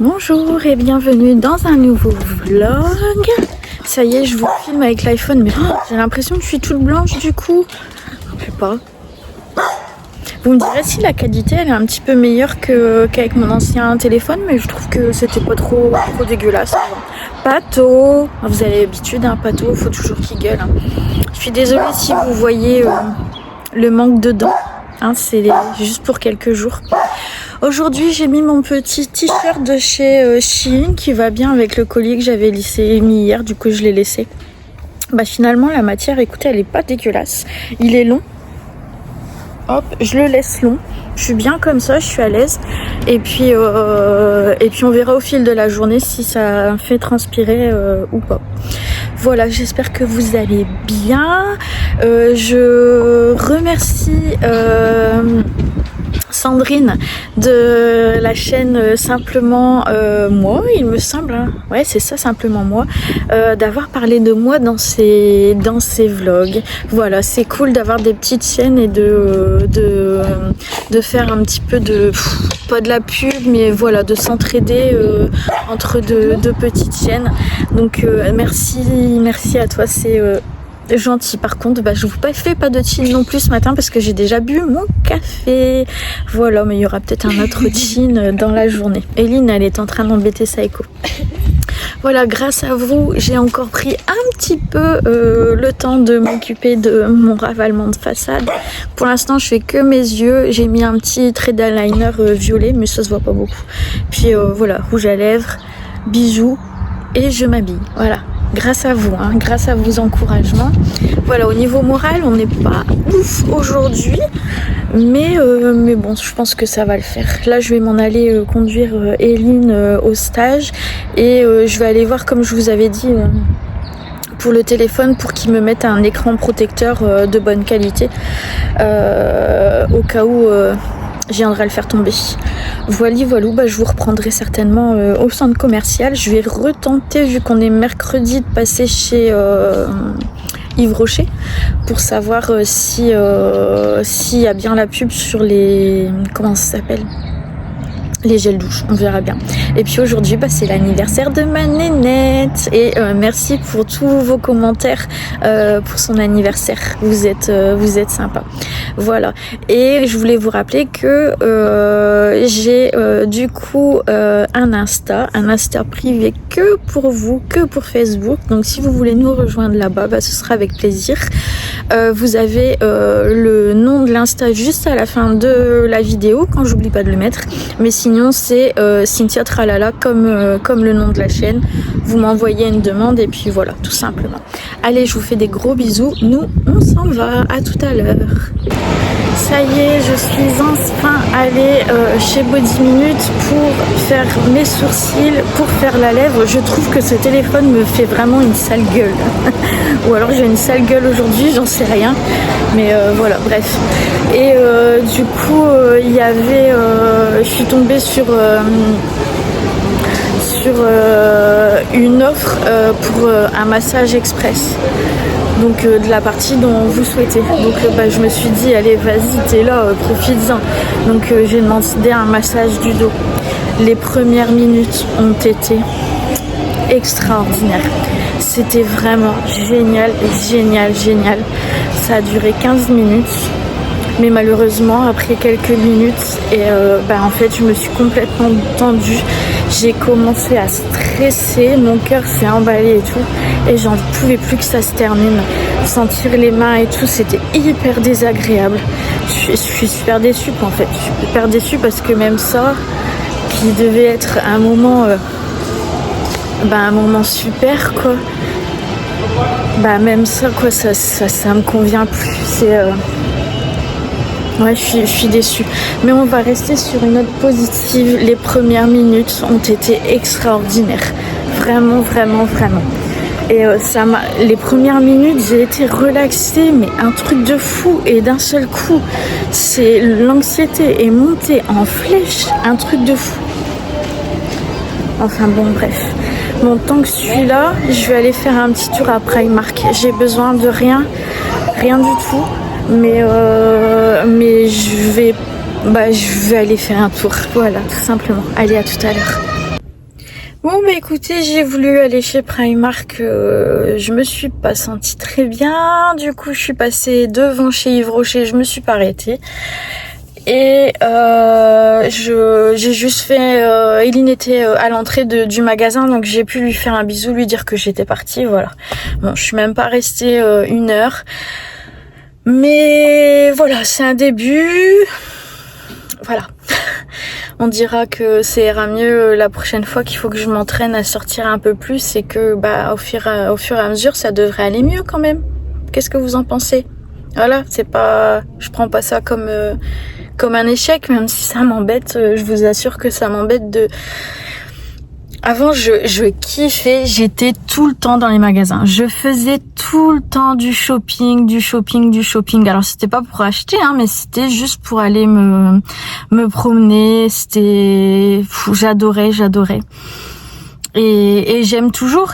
Bonjour et bienvenue dans un nouveau vlog. Ça y est, je vous filme avec l'iPhone, mais j'ai l'impression que je suis toute blanche du coup. Je sais pas. Vous me direz si la qualité elle est un petit peu meilleure qu'avec mon ancien téléphone, mais je trouve que c'était pas trop dégueulasse. Pato, vous avez l'habitude, un Pato, faut toujours qu'il gueule. Je suis désolée si vous voyez le manque de dents. C'est juste pour quelques jours. Aujourd'hui, j'ai mis mon petit t-shirt de chez Shein qui va bien avec le collier que j'avais mis hier. Du coup, je l'ai laissé. Finalement, la matière, écoutez, elle est pas dégueulasse. Il est long. Hop, je le laisse long. Je suis bien comme ça, je suis à l'aise. Et puis on verra au fil de la journée si ça fait transpirer ou pas. Voilà, j'espère que vous allez bien. Je remercie Sandrine de la chaîne Simplement Moi, il me semble. Ouais, c'est ça, Simplement Moi. D'avoir parlé de moi dans ses vlogs. Voilà, c'est cool d'avoir des petites chaînes et de faire un petit peu pas de la pub, mais voilà, de s'entraider entre deux petites chaînes. Donc merci à toi, c'est gentil. Par contre, je vous fais pas de chin non plus ce matin parce que j'ai déjà bu mon café. Voilà, mais il y aura peut-être un autre chin dans la journée. Eline, elle est en train d'embêter Saïko. Voilà, grâce à vous, j'ai encore pris un petit peu le temps de m'occuper de mon ravalement de façade. Pour l'instant, je fais que mes yeux. J'ai mis un petit trait d'eyeliner violet, mais ça se voit pas beaucoup. Puis voilà, rouge à lèvres, bijoux et je m'habille. Voilà. Grâce à vous, grâce à vos encouragements. Voilà, au niveau moral, on n'est pas ouf aujourd'hui, mais bon, je pense que ça va le faire. Là, je vais m'en aller conduire Eline au stage et je vais aller voir, comme je vous avais dit, pour le téléphone, pour qu'ils me mettent un écran protecteur de bonne qualité, au cas où je viendrai le faire tomber. Voilà, je vous reprendrai certainement au centre commercial. Je vais retenter, vu qu'on est mercredi, de passer chez Yves Rocher pour savoir s'il y a bien la pub sur les... Comment ça s'appelle ? Les gels douche, on verra bien. Et puis aujourd'hui, c'est l'anniversaire de ma nénette. Et merci pour tous vos commentaires pour son anniversaire. Vous êtes sympa. Voilà. Et je voulais vous rappeler que j'ai du coup un Insta privé que pour vous, que pour Facebook. Donc si vous voulez nous rejoindre là-bas, ce sera avec plaisir. Vous avez le nom de l'Insta juste à la fin de la vidéo, quand j'oublie pas de le mettre. Mais sinon, c'est Cynthia Tralala comme le nom de la chaîne. Vous m'envoyez une demande et puis voilà, tout simplement. Allez, je vous fais des gros bisous. Nous, on s'en va. À tout à l'heure. Ça y est, je suis enfin allée chez Body Minute pour faire mes sourcils, pour faire la lèvre. Je trouve que ce téléphone me fait vraiment une sale gueule. Ou alors j'ai une sale gueule aujourd'hui, j'en sais rien. Mais voilà, bref. Et du coup, il y avait... je suis tombée sur une offre pour un massage express. Donc de la partie dont vous souhaitez. Donc je me suis dit, allez, vas-y, t'es là, profites-en. Donc j'ai demandé un massage du dos. Les premières minutes ont été extraordinaires. C'était vraiment génial. Ça a duré 15 minutes. Mais malheureusement, après quelques minutes, en fait, je me suis complètement tendue. J'ai commencé à stresser, mon cœur s'est emballé et tout. Et j'en pouvais plus que ça se termine. Sentir les mains et tout, c'était hyper désagréable. Je suis super déçue en fait. Je suis super déçue parce que même ça, qui devait être un moment super quoi. Même ça quoi, ça me convient plus. Ouais, je suis déçue. Mais on va rester sur une note positive. Les premières minutes ont été extraordinaires. Vraiment. Et les premières minutes, j'ai été relaxée, mais un truc de fou. Et d'un seul coup, l'anxiété est montée en flèche. Un truc de fou. Enfin bon, bref. Bon, tant que je suis là, je vais aller faire un petit tour à Primark. J'ai besoin de rien du tout. Mais je vais aller faire un tour. Voilà, tout simplement. Allez, à tout à l'heure. Bon bah écoutez, j'ai voulu aller chez Primark, je me suis pas sentie très bien, du coup je suis passée devant chez Yves Rocher, je me suis pas arrêtée. Et j'ai juste fait, Eline était à l'entrée du magasin, donc j'ai pu lui faire un bisou, lui dire que j'étais partie, voilà. Bon, je suis même pas restée 1 heure, mais voilà, c'est un début, voilà. On dira que ça ira mieux la prochaine fois, qu'il faut que je m'entraîne à sortir un peu plus et que au fur et à mesure ça devrait aller mieux quand même. Qu'est-ce que vous en pensez? Voilà, c'est pas, je prends pas ça comme un échec, même si ça m'embête. Je vous assure que ça m'embête de. Avant, je kiffais, j'étais tout le temps dans les magasins. Je faisais tout le temps du shopping. Alors, c'était pas pour acheter, hein, mais c'était juste pour aller me promener. J'adorais. Et j'aime toujours,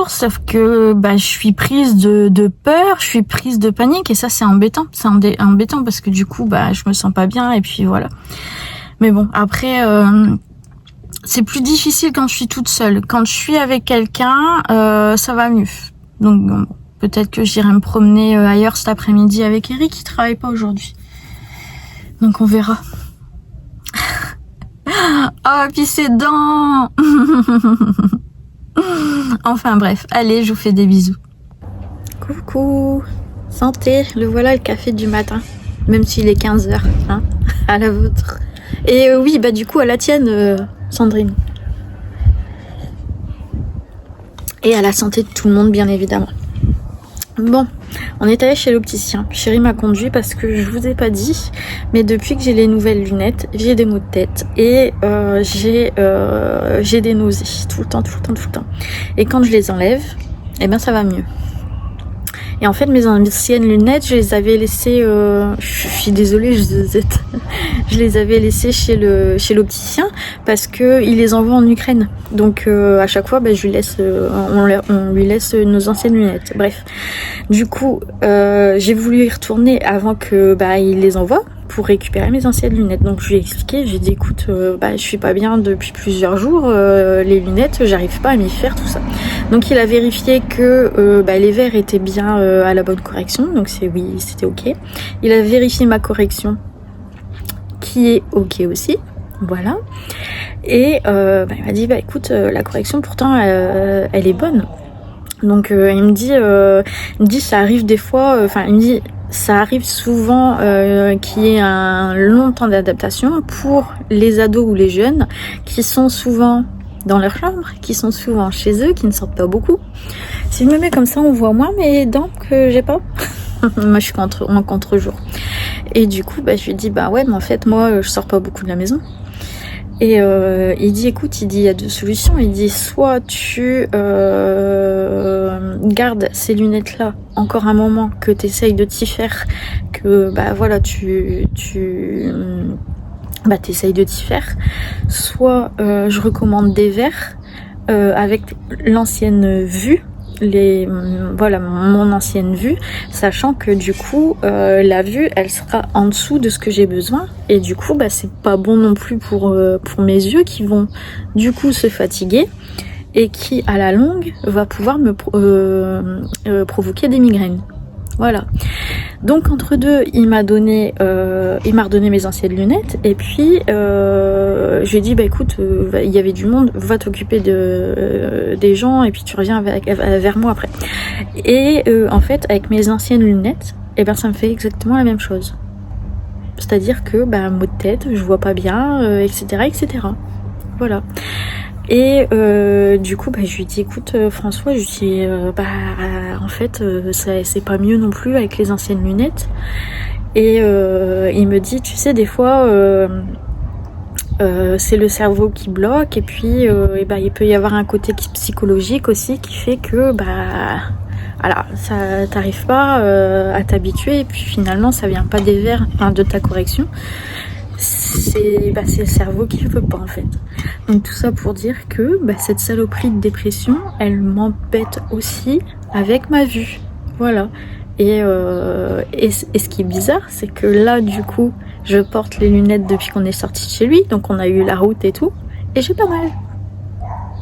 sauf que je suis prise de peur, je suis prise de panique, et ça c'est embêtant. C'est embêtant parce que du coup, je me sens pas bien, et puis voilà. Mais bon, après... c'est plus difficile quand je suis toute seule. Quand je suis avec quelqu'un, ça va mieux. Donc bon, peut-être que j'irai me promener ailleurs cet après-midi avec Eric, qui travaille pas aujourd'hui. Donc on verra. Oh, puis ses dents. Enfin bref, allez, je vous fais des bisous. Coucou. Santé, le voilà le café du matin. Même s'il est 15h, hein, à la vôtre. Et oui, du coup à la tienne... Sandrine. Et à la santé de tout le monde, bien évidemment. Bon, on est allé chez l'opticien. Chérie m'a conduit parce que je vous ai pas dit, mais depuis que j'ai les nouvelles lunettes, j'ai des maux de tête et j'ai des nausées tout le temps. Et quand je les enlève, ça va mieux. Et en fait, mes anciennes lunettes, je les avais laissées... je suis désolée, je les avais laissées chez l'opticien parce que il les envoie en Ukraine. Donc à chaque fois, je lui laisse, on lui laisse nos anciennes lunettes. Bref, du coup, j'ai voulu y retourner avant que il les envoie pour récupérer mes anciennes lunettes. Donc je lui ai expliqué, j'ai dit écoute, je suis pas bien depuis plusieurs jours, les lunettes, j'arrive pas à m'y faire, tout ça. Donc il a vérifié que les verres étaient bien à la bonne correction, donc c'était ok. Il a vérifié ma correction qui est ok aussi, voilà. Et il m'a dit écoute, la correction pourtant elle est bonne. Donc il me dit ça arrive des fois, il me dit ça arrive souvent qu'il y ait un long temps d'adaptation pour les ados ou les jeunes qui sont souvent dans leur chambre, qui sont souvent chez eux, qui ne sortent pas beaucoup. Si je me mets comme ça, on voit moins mes dents que j'ai pas. Moi, je suis en contre-jour. Et du coup, je lui dis ouais, mais en fait, moi, je sors pas beaucoup de la maison. Et il dit écoute, il y a deux solutions. Il dit soit tu gardes ces lunettes là encore un moment, que tu essayes de t'y faire, que t'essayes de t'y faire, soit je recommande des verres avec l'ancienne vue, mon ancienne vue, sachant que du coup la vue elle sera en dessous de ce que j'ai besoin, et du coup c'est pas bon non plus pour mes yeux qui vont du coup se fatiguer et qui à la longue va pouvoir me provoquer des migraines. Voilà. Donc entre deux, il m'a redonné mes anciennes lunettes, et puis je lui ai dit écoute, il y avait du monde, va t'occuper des gens et puis tu reviens vers moi après. Et en fait, avec mes anciennes lunettes, ça me fait exactement la même chose. C'est-à-dire que maux de tête, je vois pas bien, etc. Voilà. Et du coup je lui dis écoute François, je lui dis en fait c'est pas mieux non plus avec les anciennes lunettes. Et il me dit tu sais des fois c'est le cerveau qui bloque, et puis il peut y avoir un côté psychologique aussi qui fait que voilà, ça t'arrives pas à t'habituer, et puis finalement ça vient pas des verres, de ta correction. C'est le cerveau qui veut pas en fait. Donc tout ça pour dire que cette saloperie de dépression, elle m'embête aussi avec ma vue. Voilà. Et ce qui est bizarre, c'est que là du coup, je porte les lunettes depuis qu'on est sorti de chez lui, donc on a eu la route et tout, et j'ai pas mal.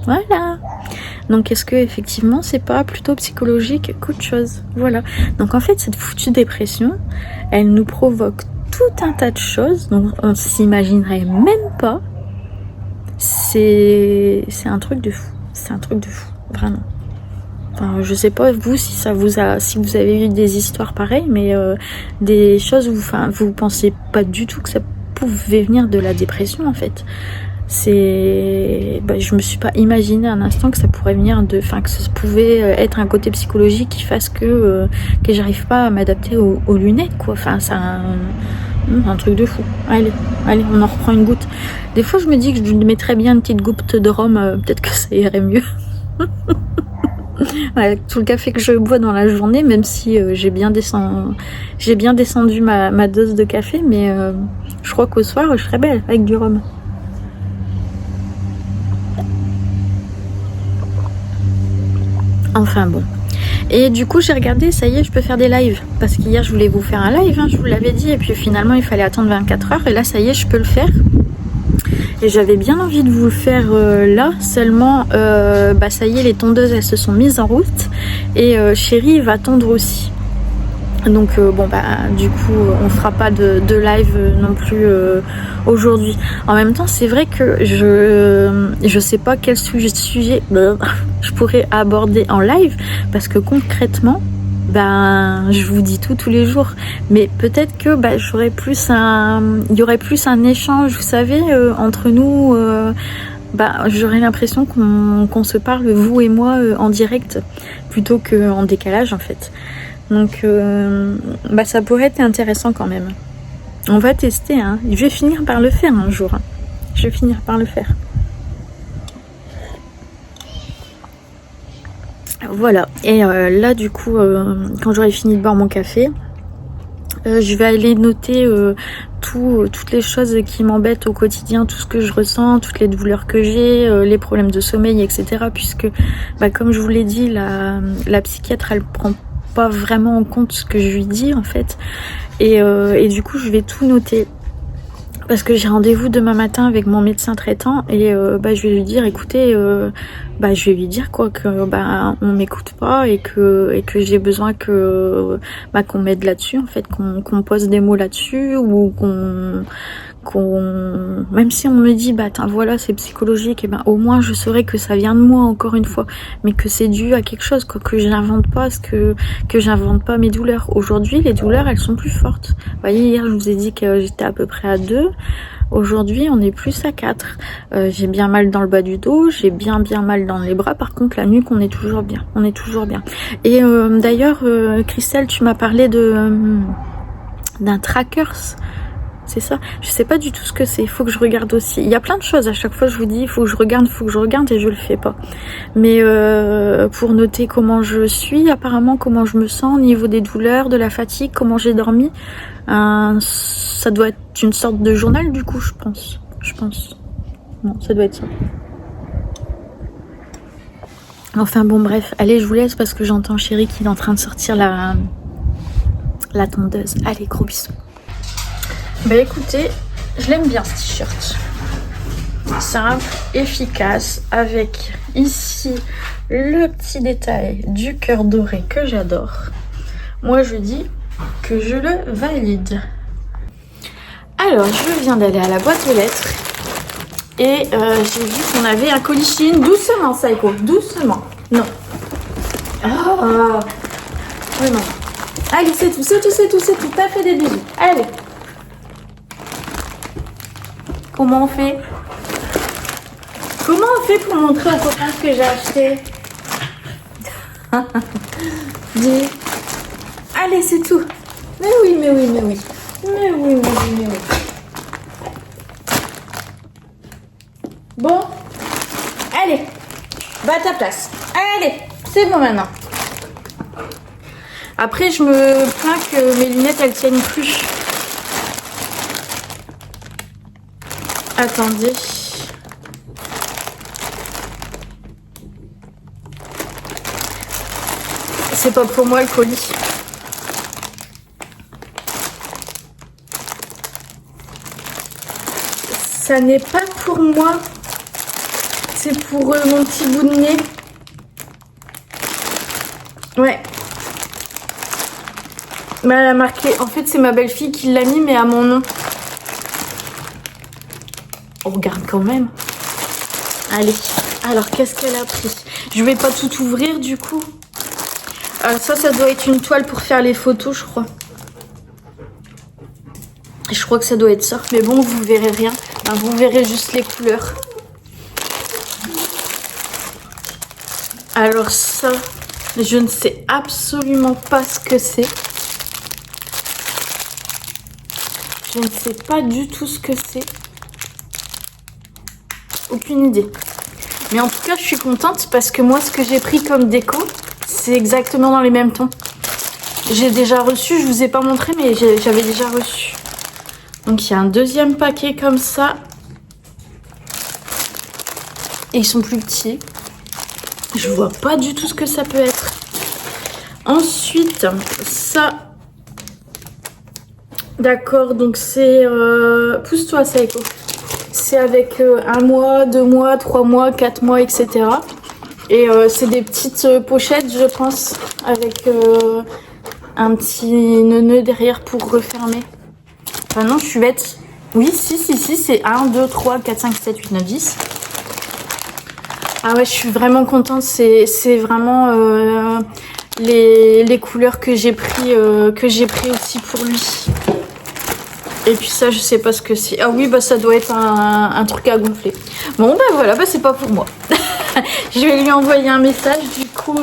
Voilà. Donc est-ce que effectivement c'est pas plutôt psychologique qu'autre chose? Voilà. Donc en fait cette foutue dépression, elle nous provoque tout un tas de choses dont on s'imaginerait même pas. C'est un truc de fou. C'est un truc de fou, vraiment. Enfin, je sais pas vous si ça vous a, si vous avez eu des histoires pareilles, mais des choses où, enfin, vous pensez pas du tout que ça pouvait venir de la dépression en fait. Je me suis pas imaginé un instant que ça pourrait venir de, enfin que ça pouvait être un côté psychologique qui fasse que j'arrive pas à m'adapter aux lunettes quoi. Enfin c'est un truc de fou. Allez, on en reprend une goutte. Des fois je me dis que je mettrais bien une petite goutte de rhum, peut-être que ça irait mieux. Ouais, tout le café que je bois dans la journée, même si j'ai bien descendu ma dose de café, mais je crois qu'au soir je serais belle avec du rhum. Enfin bon. Et du coup j'ai regardé, ça y est, je peux faire des lives. Parce qu'hier je voulais vous faire un live, hein, je vous l'avais dit, et puis finalement il fallait attendre 24 heures, et là ça y est, je peux le faire. Et j'avais bien envie de vous le faire là, seulement ça y est, les tondeuses elles se sont mises en route, et Chéri va tondre aussi. Donc du coup on fera pas de live non plus aujourd'hui. En même temps c'est vrai que je sais pas quel sujet je pourrais aborder en live, parce que concrètement je vous dis tout tous les jours, mais peut-être que il y aurait plus un échange, vous savez, entre nous. J'aurais l'impression qu'on se parle, vous et moi, en direct plutôt qu'en décalage en fait. Donc ça pourrait être intéressant quand même. On va tester, hein. Je vais finir par le faire un jour, hein. Je vais finir par le faire. Voilà. Et là du coup quand j'aurai fini de boire mon café, je vais aller noter toutes les choses qui m'embêtent au quotidien, tout ce que je ressens, toutes les douleurs que j'ai, les problèmes de sommeil, etc. Puisque comme je vous l'ai dit, la psychiatre elle prend pas vraiment en compte ce que je lui dis en fait, et du coup je vais tout noter parce que j'ai rendez-vous demain matin avec mon médecin traitant, et je vais lui dire écoutez, je vais lui dire quoi, que on m'écoute pas, et que j'ai besoin que qu'on m'aide là-dessus en fait, qu'on pose des mots là-dessus, ou qu'on même si on me dit voilà c'est psychologique, et au moins je saurais que ça vient de moi encore une fois, mais que c'est dû à quelque chose quoi, que je n'invente pas, que j'invente pas mes douleurs. Aujourd'hui les douleurs elles sont plus fortes. Vous voyez, hier je vous ai dit que j'étais à peu près à 2, aujourd'hui on est plus à 4. J'ai bien mal dans le bas du dos, j'ai bien mal dans les bras, par contre la nuque on est toujours bien, et d'ailleurs Christelle, tu m'as parlé d'un trackers. C'est ça, je sais pas du tout ce que c'est, il faut que je regarde aussi. Il y a plein de choses, à chaque fois je vous dis, il faut que je regarde, et je le fais pas. Mais pour noter comment je suis, apparemment comment je me sens au niveau des douleurs, de la fatigue, comment j'ai dormi, ça doit être une sorte de journal du coup, je pense. Non, ça doit être ça. Enfin bon bref, allez je vous laisse parce que j'entends Chéri qui est en train de sortir la tondeuse. Allez, gros bisous. Écoutez, je l'aime bien ce t-shirt. Simple, efficace, avec ici le petit détail du cœur doré que j'adore. Moi je dis que je le valide. Alors je viens d'aller à la boîte aux lettres et j'ai vu qu'on avait un colis Chine. Doucement Saïko, doucement. Non. Oh. Oui, non. Allez, c'est tout, t'as fait des bisous. Allez. Comment on fait pour montrer aux copains ce que j'ai acheté? Dis. Allez, c'est tout. Mais oui. Bon. Allez. Va à ta place. Allez. C'est bon maintenant. Après, je me plains que mes lunettes, elles tiennent plus. Attendez. C'est pas pour moi le colis. Ça n'est pas pour moi. C'est pour mon petit bout de nez. Ouais. Mais elle a marqué... En fait, c'est ma belle-fille qui l'a mis, mais à mon nom. On regarde quand même. Allez. Alors, qu'est-ce qu'elle a pris? Je vais pas tout ouvrir, du coup. Ça doit être une toile pour faire les photos, je crois. Je crois que ça doit être ça. Mais bon, vous verrez rien. Enfin, vous verrez juste les couleurs. Alors ça, je ne sais absolument pas ce que c'est. Je ne sais pas du tout ce que c'est. Aucune idée. Mais en tout cas, je suis contente parce que moi, ce que j'ai pris comme déco, c'est exactement dans les mêmes tons. J'ai déjà reçu, je vous ai pas montré, mais j'avais déjà reçu. Donc, il y a un deuxième paquet comme ça. Et ils sont plus petits. Je vois pas du tout ce que ça peut être. Ensuite, ça... D'accord, donc c'est... Pousse-toi, Saiko. C'est avec 1 mois, 2 mois, 3 mois, 4 mois, etc. Et c'est des petites pochettes, je pense, avec un petit nœud derrière pour refermer. Enfin non, je suis bête. Oui, si, c'est 1, 2, 3, 4, 5, 7, 8, 9, 10. Ah ouais, je suis vraiment contente. C'est vraiment les couleurs que j'ai pris aussi pour lui. Et puis ça, je sais pas ce que c'est. Ah oui, bah ça doit être un truc à gonfler. Bon, bah voilà, bah c'est pas pour moi. Je vais lui envoyer un message, du coup,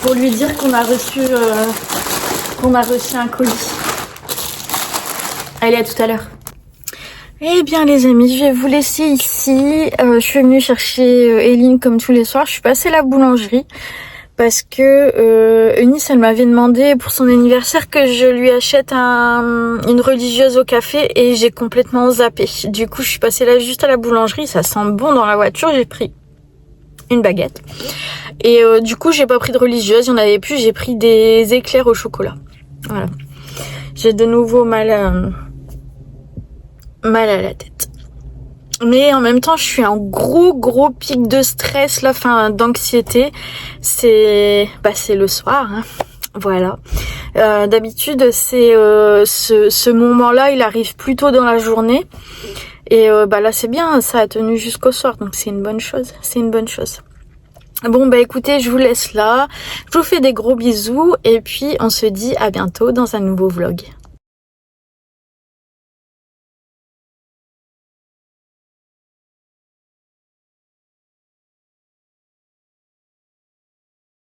pour lui dire qu'on a reçu un colis. Allez, à tout à l'heure. Eh bien les amis, je vais vous laisser ici. Je suis venue chercher Eline comme tous les soirs. Je suis passée à la boulangerie. Parce que Eunice, elle m'avait demandé pour son anniversaire que je lui achète une religieuse au café et j'ai complètement zappé. Du coup, je suis passée là juste à la boulangerie, ça sent bon dans la voiture, j'ai pris une baguette. Et du coup, j'ai pas pris de religieuse, il y en avait plus, j'ai pris des éclairs au chocolat. Voilà. J'ai de nouveau mal à la tête. Mais en même temps, je suis en gros pic de stress, là, enfin, d'anxiété. C'est le soir, hein. Voilà. D'habitude, c'est ce moment-là, il arrive plus tôt dans la journée. Et là, c'est bien, ça a tenu jusqu'au soir, donc c'est une bonne chose. C'est une bonne chose. Bon, bah écoutez, je vous laisse là. Je vous fais des gros bisous et puis on se dit à bientôt dans un nouveau vlog.